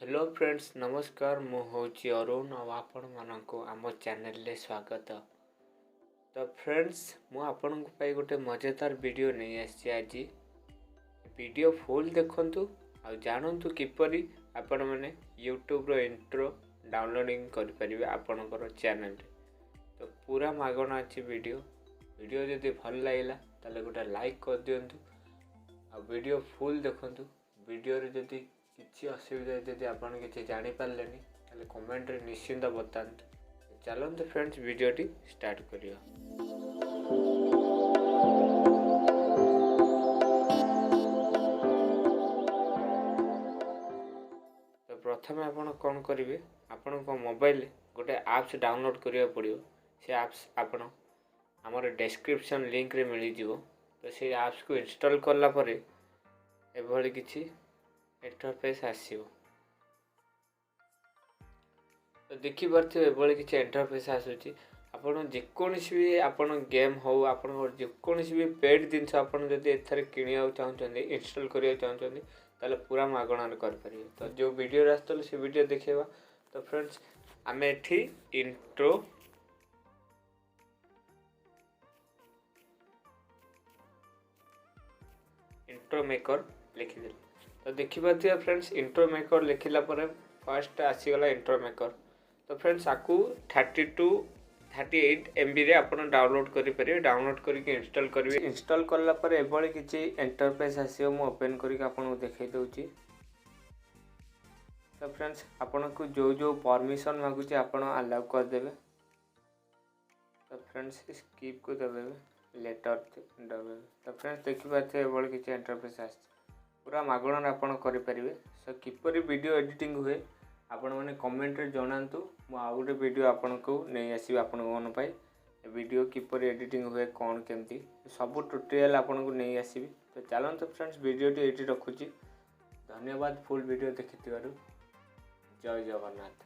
Hello friends नमस्कार मु होची अरुण और आपण मानक आम चैनल रे स्वागत। तो फ्रेंड्स मु आपण पाई गोटे मजेदार वीडियो नहीं आसी आज वीडियो फुल देखंतु आ जानंतु किपरि आपण माने यूट्यूब रो इंट्रो डाउनलोडिंग करि परिबे आपणकर चैनल रे। तो पूरा मागणा अछि वीडियो जदि भल लागला ताले गोटे लाइक कर दियंतु आ वीडियो फुल देखंतु। वीडियो रे जदि किसी असुविधा जदि आपन किसी जानी पारलेनी ताले कमेंट रे निश्चिंत बतांतु। चलंतु फ्रेंड्स वीडियोटी स्टार्ट करिया। तो प्रथम आपन कोन करिवे आपन को मोबाइल गोटे ऐप्स डाउनलोड करिया पड़ियो। से ऐप्स आपन हमर डिस्क्रिप्शन लिंक रे मिली जिवो। तो से ऐप्स को इंस्टॉल करला परे एभली किछि इंटरफेस आसीबो। तो देखि पारथिबे एभली किछि इंटरफेस आसुची। आपण जेकोनसी भी आपण गेम हो आपण जेकोनसी भी पेड जिनस आपण जदि एथरे किनिया चाहउछन्ती इंस्टॉल करिया चाहउछन्ती ताले पूरा मागणा कर परिबे। तो जो वीडियो रास्तल से वीडियो देखेबा। तो फ्रेंड्स आमे एठी इंट्रो मेकर लिखि देल। तो देखि पारथिबे फ्रेंड्स इंट्रो मेकर लिखिला परे फर्स्ट आसीगला इंट्रो मेकर। तो फ्रेंड्स आकु 32-38 MB रे आपण डाउनलोड करि परिबे। डाउनलोड करके इंस्टॉल करिवे। इंस्टॉल करला परे एबळे किछि इंटरफेस आसीयो। मु ओपन करके आपन देखाइ दउची। तो फ्रेंड्स आपन को जो परमिशन मागुची आपन अलाउ कर देबे। तो फ्रेंड्स स्किप को देबे लेटर देबे। तो फ्रेंड्स देखि पाथे एबळे किछि इंटरफेस आसी पूरा मागणा आपन करि परिबे। सो किपरि वीडियो एडिटिंग हुए आपण माने कमेंट रे जणांतु। मु आ गोटे वीडियो आपन को नै आसी आपन मन पाई वीडियो किपरि एडिटिंग हुए कोन केमती सब ट्यूटोरियल आपन को नै आसीबी। तो चलंतु फ्रेंड्स वीडियो टी एडिट रखुची। धन्यवाद फुल वीडियो देखिथिबारु। जय जगन्नाथ।